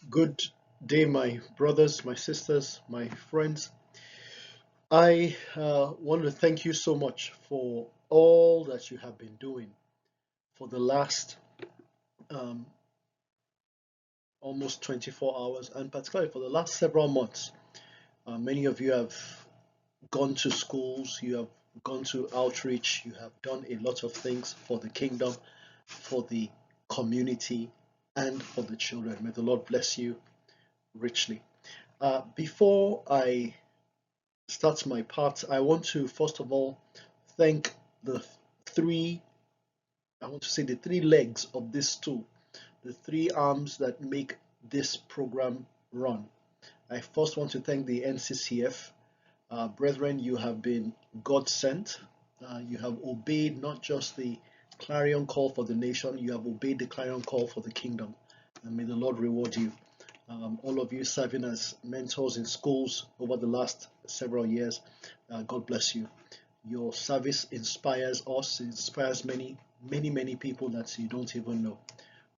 Good day, my brothers, my sisters, my friends. I want to thank you so much for all that you have been doing for the last um, almost 24 hours, and particularly for the last several months. Many of you have gone to schools, you have gone to outreach, you have done a lot of things for the kingdom, for the community, and for the children. May the Lord bless you richly. Before I start my part, I want to first of all thank the three, I want to say the three legs of this stool, the three arms that make this program run. I first want to thank the NCCF. Brethren, you have been God sent. You have obeyed not just the clarion call for the nation, you have obeyed the clarion call for the kingdom. And may the Lord reward you. All of you serving as mentors in schools over the last several years, God bless you. Your service inspires us, inspires many people that you don't even know.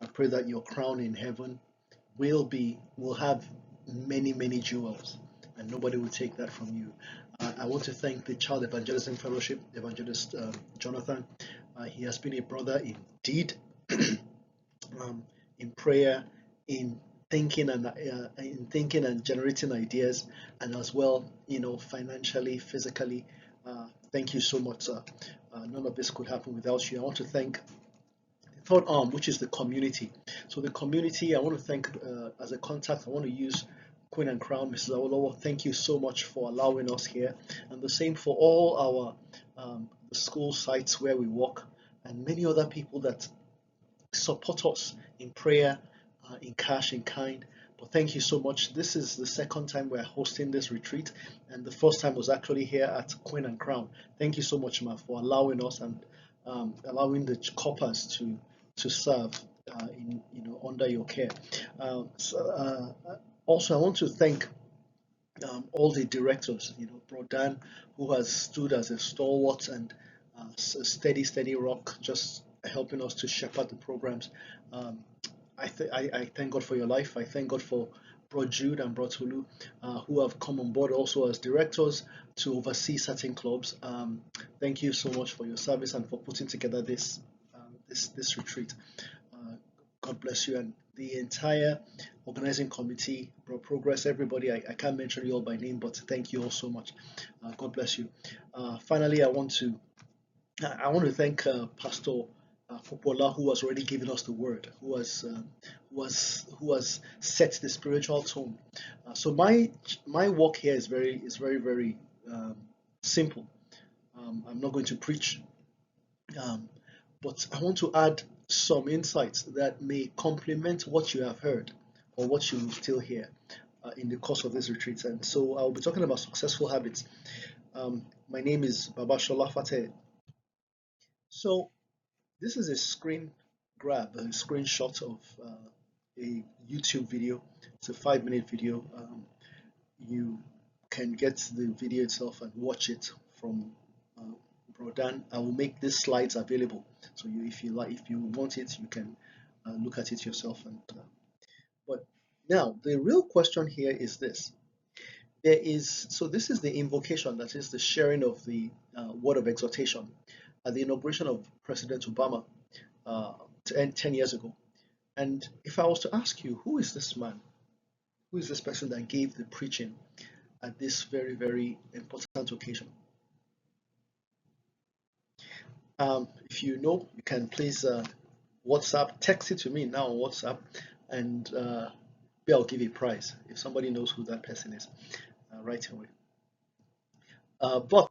I pray that your crown in heaven will have many jewels, and nobody will take that from you. I want to thank the Child Evangelism Fellowship, Evangelist Jonathan. He has been a brother indeed, um, in prayer, in thinking and generating ideas, and as well, financially, physically. Thank you so much, sir. None of this could happen without you. I want to thank the third arm, which is the community. So the community, I want to thank as a contact. I want to use Queen and Crown, Mrs. Awolowo. Thank you so much for allowing us here, and the same for all our the school sites where we work, and many other people that support us in prayer, in cash, in kind. But thank you so much. This is the second time we're hosting this retreat, and the first time was actually here at Queen and Crown. Thank you so much, Ma, for allowing us and allowing the coppers to serve in under your care. Also, I want to thank all the directors. Bro Dan, who has stood as a stalwart and a steady rock, just helping us to shepherd the programs. Um, I thank God for your life. I thank God for Bro Jude and Bro Tulu, who have come on board also as directors to oversee certain clubs. Thank you so much for your service and for putting together this retreat. Uh, God bless you and the entire organizing committee, Bro Progress, everybody. I can't mention you all by name, but thank you all so much. God bless you. Finally, I want to thank Pastor Popola, who has already given us the word, who has set the spiritual tone. So my work here is very simple. I'm not going to preach, um, but I want to add some insights that may complement what you have heard or what you will still hear in the course of this retreat. And so I'll be talking about successful habits. My name is Babashola Fateh. So this is a screen grab, a screenshot of a YouTube video. It's a 5-minute video. You can get the video itself and watch it from uh, Brodan. I will make these slides available, so if you want it, you can look at it yourself. But now the real question here is this: this is the invocation, that is the sharing of the word of exhortation at the inauguration of President Obama uh, 10 years ago. And if I was to ask you, who is this man? Who is this person that gave the preaching at this very important occasion? If you know, you can please WhatsApp, text it to me now on WhatsApp, and maybe I'll give you a prize if somebody knows who that person is right away. But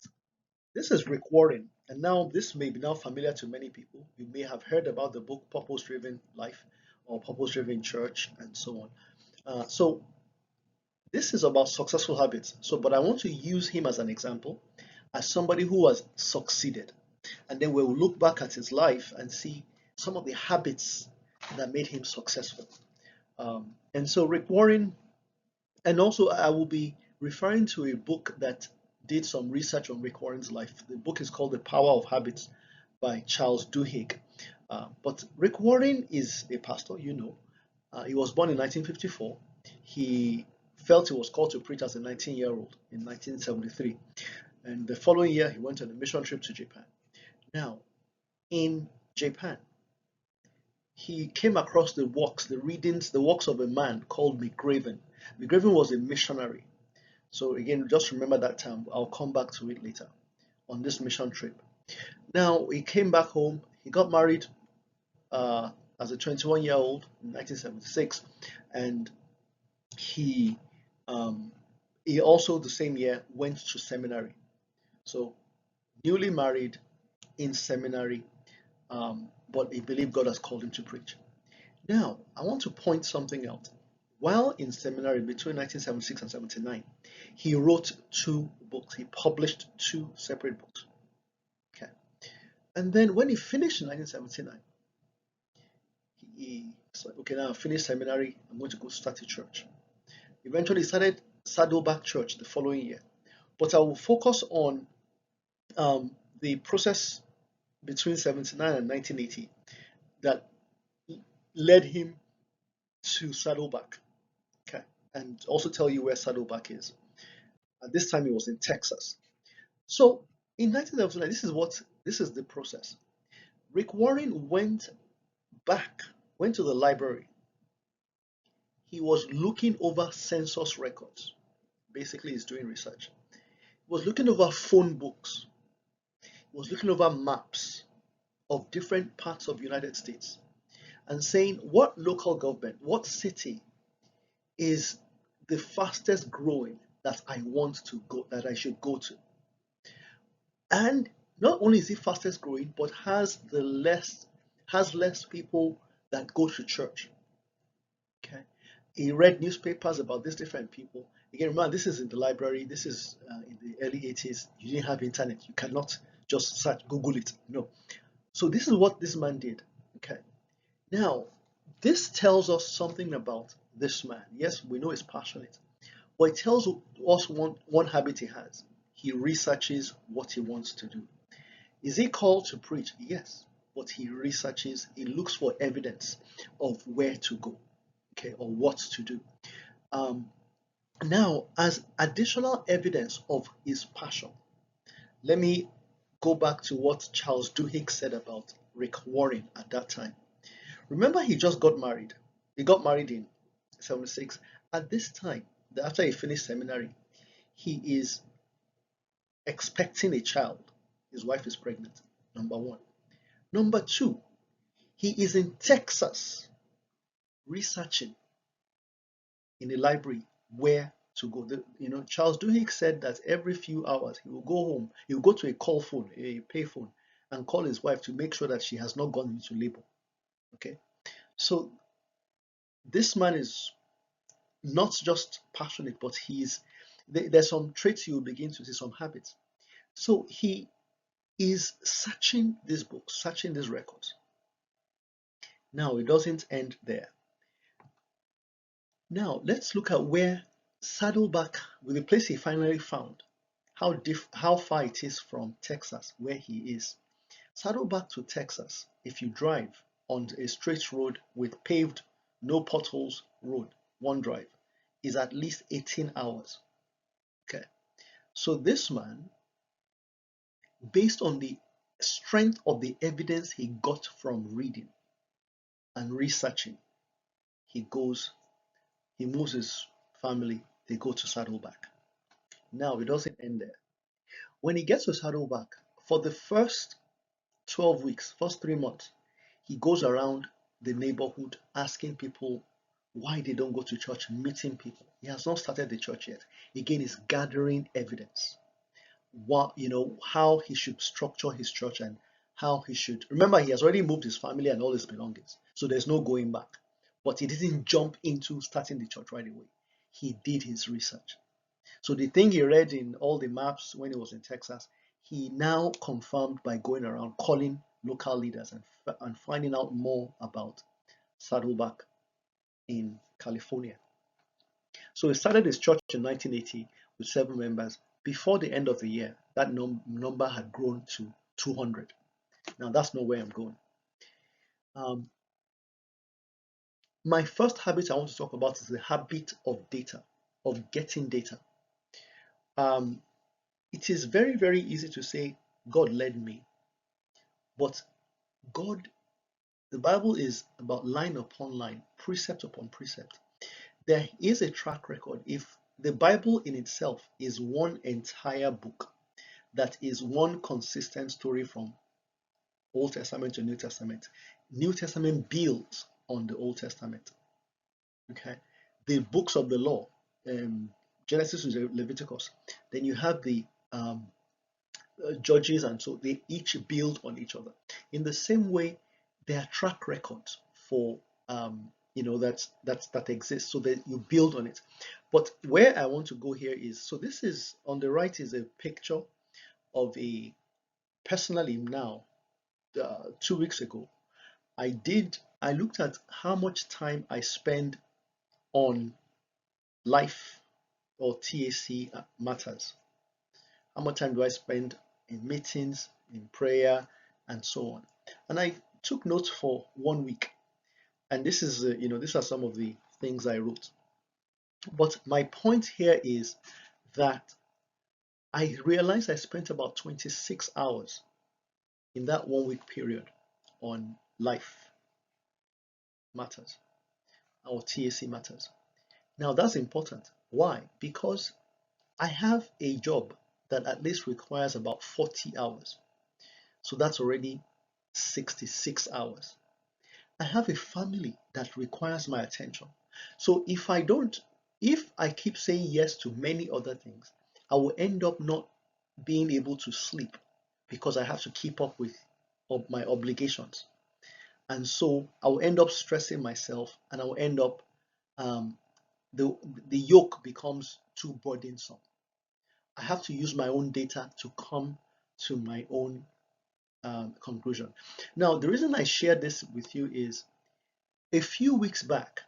this is Rick Warren, and now this may be now familiar to many people. You may have heard about the book Purpose Driven Life or Purpose Driven Church and so on. So this is about successful habits. But I want to use him as an example, as somebody who has succeeded. And then we'll look back at his life and see some of the habits that made him successful. And so Rick Warren, and also I will be referring to a book that did some research on Rick Warren's life. The book is called The Power of Habits by Charles Duhigg. But Rick Warren is a pastor, He was born in 1954. He felt he was called to preach as a 19-year-old in 1973. And the following year, he went on a mission trip to Japan. Now, in Japan, he came across the works, the readings, the works of a man called McGraven. McGraven was a missionary. So again, just remember that term. I'll come back to it later on this mission trip. Now, he came back home. He got married uh, as a 21-year-old in 1976, and he um, he also the same year went to seminary. So newly married in seminary, but he believed God has called him to preach. Now, I want to point something out. While in seminary between 1976 and 79, he wrote two books. He published two separate books. Okay. And then when he finished in 1979, he said, okay, now I finished seminary, I'm going to go start a church. Eventually, he started Saddleback Church the following year. But I will focus on the process between 79 and 1980 that led him to Saddleback. Okay, and also tell you where Saddleback is. At this time, he was in Texas. So in 1979, this is the process. Rick Warren went to the library. He was looking over census records. Basically, he's doing research. He was looking over phone books. He was looking over maps of different parts of the United States and saying what local government, what city is the fastest growing that I want to go, that I should go to. And not only is it fastest growing, but has less people that go to church. Okay. He read newspapers about these different people. Again, remember, this is in the library. This is in the early 80s. You didn't have internet. You cannot just search, Google it. No. So this is what this man did. Okay. Now, this tells us something about this man. Yes, we know he's passionate, but it tells us one habit he has. He researches what he wants to do. Is he called to preach? Yes, but he researches, he looks for evidence of where to go, okay, or what to do. Now, as additional evidence of his passion, let me go back to what Charles Duhigg said about Rick Warren at that time. Remember, he just got married. He got married in 76. At this time, after he finished seminary, he is expecting a child. His wife is pregnant, number one. Number two, he is in Texas researching in a library where to go. Charles Duhigg said that every few hours he will go home, he will go to a call phone, a payphone, and call his wife to make sure that she has not gone into labor. Okay, so this man is not just passionate, but there's some traits you will begin to see, some habits. So he is searching these books, searching these records. Now, it doesn't end there. Now, let's look at where Saddleback, with the place he finally found, how far it is from Texas, where he is. Saddleback to Texas, if you drive on a straight road with paved, no potholes road, one drive, is at least 18 hours. Okay, so this man, based on the strength of the evidence he got from reading and researching, he moves his family, they go to Saddleback. Now, it doesn't end there. When he gets to Saddleback, for the first 12 weeks, first 3 months, he goes around the neighborhood asking people why they don't go to church, meeting people. He has not started the church yet. Again, he's gathering evidence. How he should structure his church and how he should. Remember, he has already moved his family and all his belongings, so there's no going back. But he didn't jump into starting the church right away. He did his research. So the thing he read in all the maps when he was in Texas, he now confirmed by going around calling local leaders and finding out more about Saddleback in California. So he started his church in 1980 with 7 members. Before the end of the year, that number had grown to 200. Now, that's not where I'm going. My first habit I want to talk about is the habit of data, of getting data. Um, it is very, very easy to say, God led me, but God, the Bible is about line upon line, precept upon precept. There is a track record. If the Bible in itself is one entire book, that is one consistent story from Old Testament to New Testament. New Testament builds on the Old Testament. Okay, the books of the law, Genesis to Leviticus. Then you have the Judges, and so they each build on each other. In the same way, there are track records for that exists, so that you build on it. But where I want to go here is, so this is on the right is a picture of a personally now 2 weeks ago I looked at how much time I spend on life or TAC matters. How much time do I spend in meetings, in prayer, and so on? And I took notes for 1 week. And this is, these are some of the things I wrote. But my point here is that I realized I spent about 26 hours in that 1 week period on life matters or TAC matters. Now that's important. Why? Because I have a job that at least requires about 40 hours. So that's already 66 hours. I have a family that requires my attention. So if I keep saying yes to many other things, I will end up not being able to sleep because I have to keep up with my obligations. And so I will end up stressing myself, and I will end up the yoke becomes too burdensome. I have to use my own data to come to my own conclusion. Now, the reason I share this with you is a few weeks back,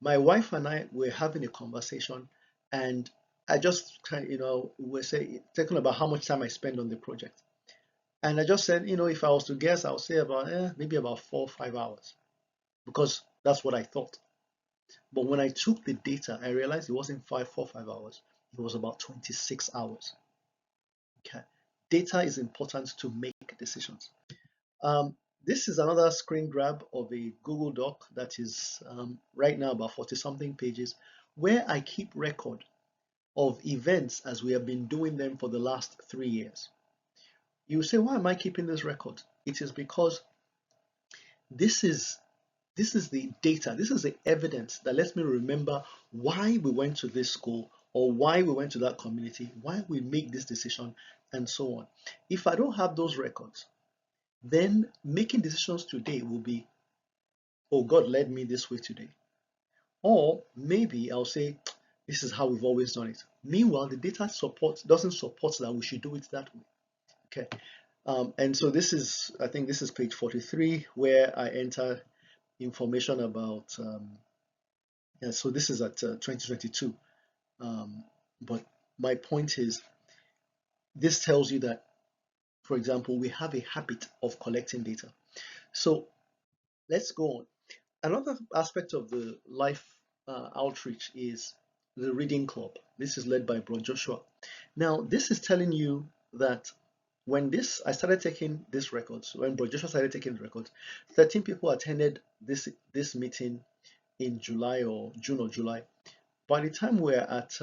my wife and I were having a conversation, and I just we're talking about how much time I spend on the project. And I just said, if I was to guess, I would say about maybe about 4 or 5 hours, because that's what I thought. But when I took the data, I realized it wasn't 4 or 5 hours. It was about 26 hours. Okay. Data is important to make decisions. This is another screen grab of a Google Doc that is right now about 40 something pages, where I keep record of events as we have been doing them for the last 3 years. You say, why am I keeping this record? It is because this is the data, this is the evidence that lets me remember why we went to this school or why we went to that community, why we make this decision, and so on. If I don't have those records, then making decisions today will be, oh, God led me this way today. Or maybe I'll say, this is how we've always done it. Meanwhile, the data doesn't support that we should do it that way. Okay. And so I think this is page 43, where I enter information about, so this is at 2022. But my point is, this tells you that, for example, we have a habit of collecting data. So let's go on. Another aspect of the life outreach is the reading club. This is led by Bro Joshua. Now, this is telling you that when I started taking these records, when Bro Joshua started taking the records, 13 people attended this meeting in July or June or July. By the time we're at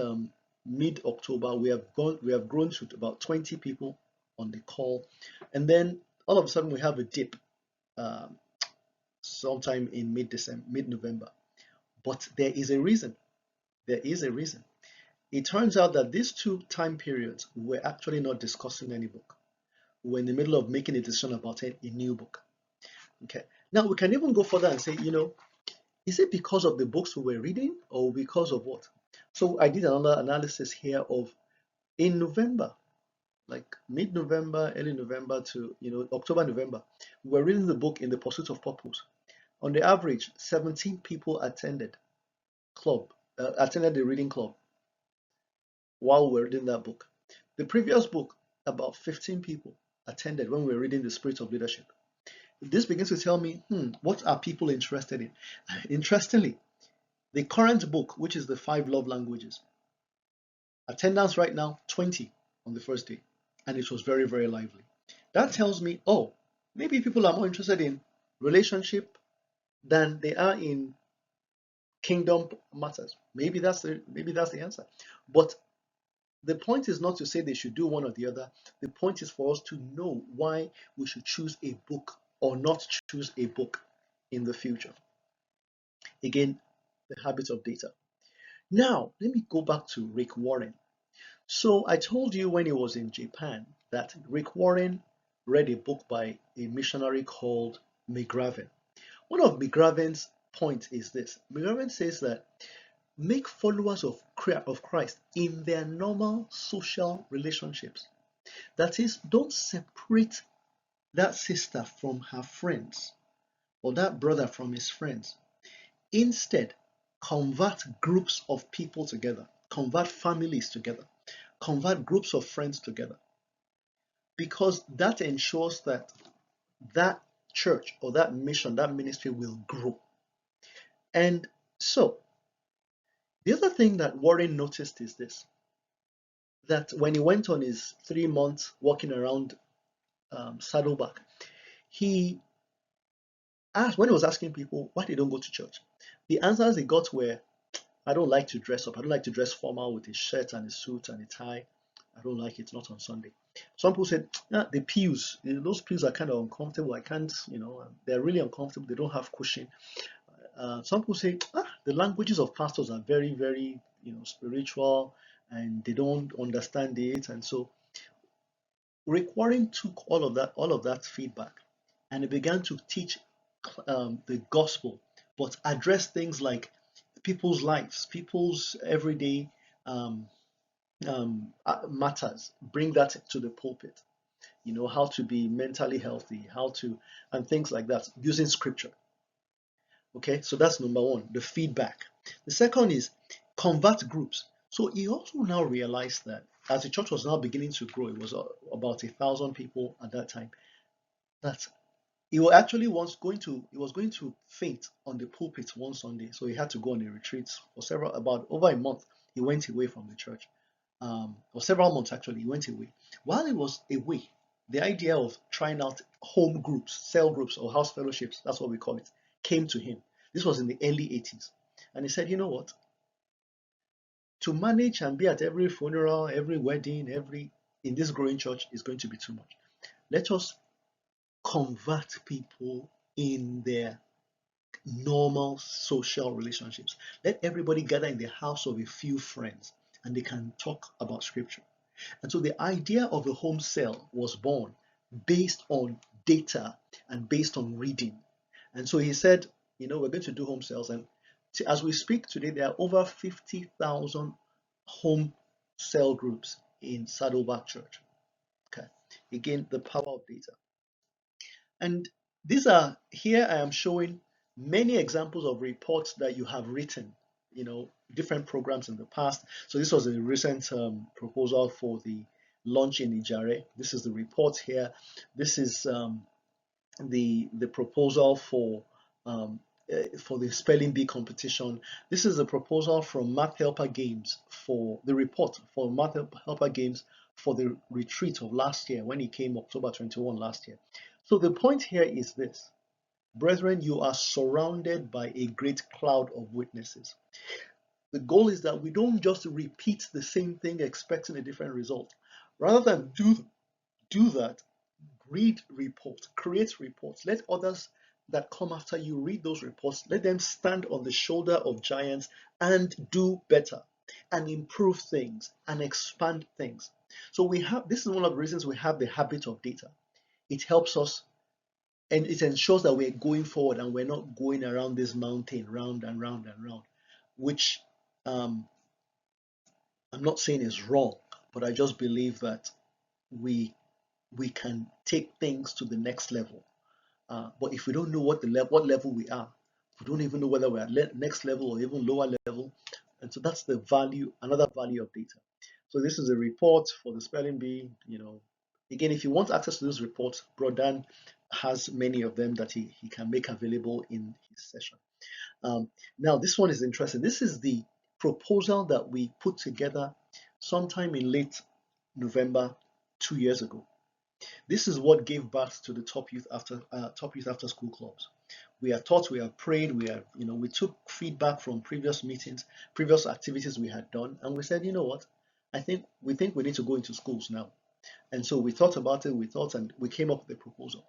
mid-October, we have grown to about 20 people on the call, and then all of a sudden we have a dip sometime in mid-November. But there is a reason. There is a reason. It turns out that these 2 time periods we're actually not discussing any book. We're in the middle of making a decision about a new book. Okay. Now we can even go further and say, is it because of the books we were reading or because of what? So I did another analysis here of in November, like mid-November, early November to October, November, we're reading the book In the Pursuit of Purpose. On the average, 17 people attended the reading club while we're reading that book. The previous book, about 15 people attended when we were reading The Spirit of Leadership. this begins to tell me, what are people interested in? Interestingly, the current book, which is the 5 love languages, attendance right now 20 on the first day, and it was very, very lively. That tells me, oh, maybe people are more interested in relationship than they are in kingdom matters. Maybe that's the answer. But the point is not to say they should do one or the other. The point is for us to know why we should choose a book or not choose a book in the future. Again, the habit of data. Now, let me go back to Rick Warren. So I told you when he was in Japan that Rick Warren read a book by a missionary called McGraven. One of McGraven's points is this. McGraven says that make followers of Christ in their normal social relationships. That is, don't separate that sister from her friends or that brother from his friends. Instead, convert groups of people together, convert families together, convert groups of friends together, because that ensures that that church or that mission, that ministry will grow. And so, the other thing that Warren noticed is this, that when he went on his 3 months walking around Saddleback, he asked, when he was asking people why they don't go to church, the answers he got were, I don't like to dress up. I don't like to dress formal with a shirt and a suit and a tie. I don't like it, not on Sunday. Some people said, the pews, those pews are kind of uncomfortable. I can't, they're really uncomfortable. They don't have cushion. Some people say, the languages of pastors are very, very, spiritual, and they don't understand it. And so Rick Warren took all of that feedback, and he began to teach the gospel, but address things like people's lives, people's everyday matters. Bring that to the pulpit. How to be mentally healthy, and things like that, using scripture. Okay, so that's number one, the feedback. The second is convert groups. So he also now realized that as the church was now beginning to grow, it was about 1,000 people at that time, that he was going to faint on the pulpit one Sunday, so he had to go on a retreat for about over a month. He went away from the church, or several months actually. He went away. While he was away, the idea of trying out home groups, cell groups, or house fellowships—that's what we call it—came to him. This was in the early 80s, and he said, "You know what? To manage and be at every funeral, every wedding, in this growing church is going to be too much. Let us convert people in their normal social relationships. Let everybody gather in the house of a few friends, and they can talk about scripture." And so the idea of a home cell was born based on data and based on reading. And so he said, we're going to do home cells. And as we speak today, there are over 50,000 home cell groups in Saddleback Church. Okay. Again, the power of data. And here I am showing many examples of reports that you have written, different programs in the past. So this was a recent proposal for the launch in Ijare. This is the report here. This is the proposal for the spelling bee competition. This is a proposal from Math Helper Games for the report for Math Helper Games for the retreat of last year when it came October 21 last year. So the point here is this, brethren, you are surrounded by a great cloud of witnesses. The goal is that we don't just repeat the same thing expecting a different result. Rather than do that, read reports, create reports. Let others that come after you read those reports. Let them stand on the shoulder of giants and do better and improve things and expand things. So this is one of the reasons we have the habit of data. It helps us, and it ensures that we're going forward and we're not going around this mountain round and round and round, which I'm not saying is wrong, but I just believe that we can take things to the next level. But if we don't know what level we are, we don't even know whether we're at next level or even lower level. And so that's another value of data. So this is a report for the spelling bee. Again, if you want access to those reports, Bro Dan has many of them that he can make available in his session. Now, this one is interesting. This is the proposal that we put together sometime in late November 2 years ago. This is what gave birth to the Top Youth After School clubs. We have taught, we have prayed, we took feedback from previous meetings, previous activities we had done, and we said, you know what, we think we need to go into schools now. And so we thought about it, and we came up with a proposal.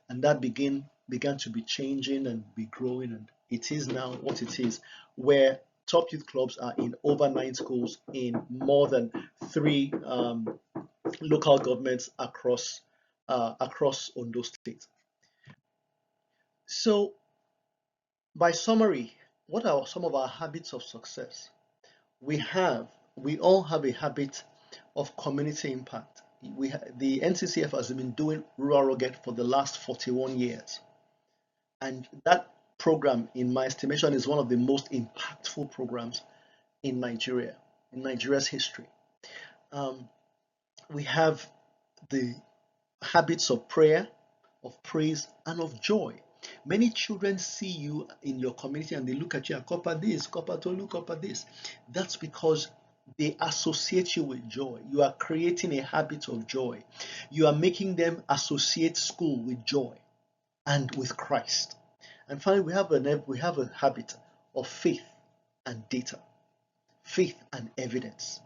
And that began to be changing and be growing, and it is now what it is, where Top Youth clubs are in over 9 schools in more than 3 local governments across Ondo State. So, by summary, what are some of our habits of success? We all have a habit of community impact. The NCCF has been doing Rural Rugged for the last 41 years. And that program, in my estimation, is one of the most impactful programs in Nigeria, in Nigeria's history. We have the habits of prayer, of praise, and of joy. Many children see you in your community and they look at you and copper this, copper tolu, copper this. That's because they associate you with joy. You are creating a habit of joy. You are making them associate school with joy and with Christ. And finally, we have a habit of faith and data, faith and evidence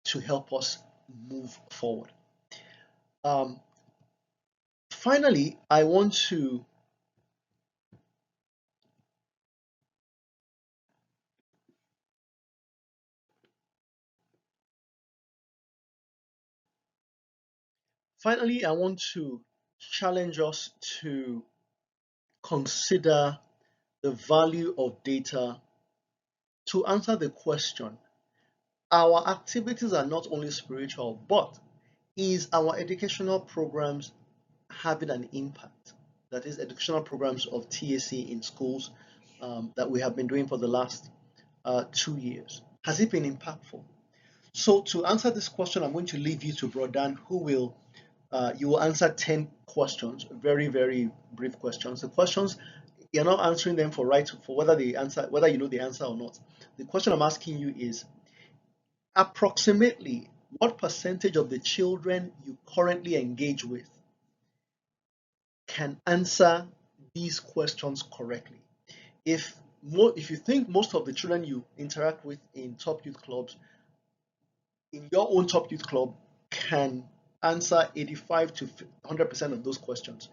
to help us move forward. Finally, I want to challenge us to consider the value of data to answer the question, our activities are not only spiritual, but is our educational programs having an impact? That is, educational programs of TAC in schools that we have been doing for the last 2 years. Has it been impactful? So to answer this question, I'm going to leave you to Brodan, who will you will answer 10 questions, very, very brief questions. The questions, you're not answering them for whether you know the answer or not. The question I'm asking you is, approximately what percentage of the children you currently engage with can answer these questions correctly? If you think most of the children you interact with in Top Youth clubs, in your own Top Youth club, can answer 85 to 100% of those questions,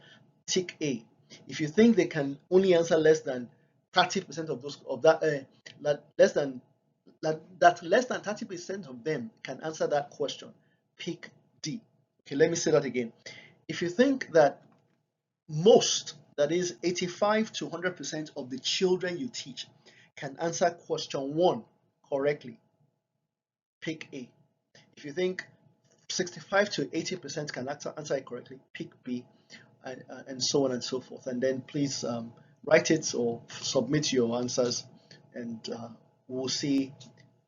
tick A. If you think they can only answer less than 30% less than 30% of them can answer that question, pick D. Okay, let me say that again. If you think that most, that is 85 to 100% of the children you teach can answer question 1 correctly, pick A. If you think 65 to 80% can answer it correctly, pick B, and so on and so forth. And then please write it or submit your answers, and we'll see,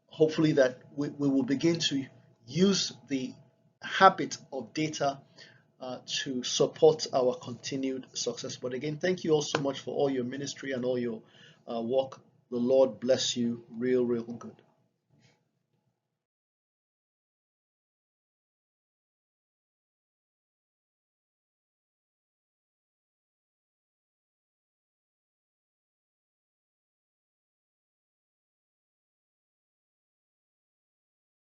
hopefully, that we will begin to use the habit of data to support our continued success. But again, thank you all so much for all your ministry and all your work. The Lord bless you real good.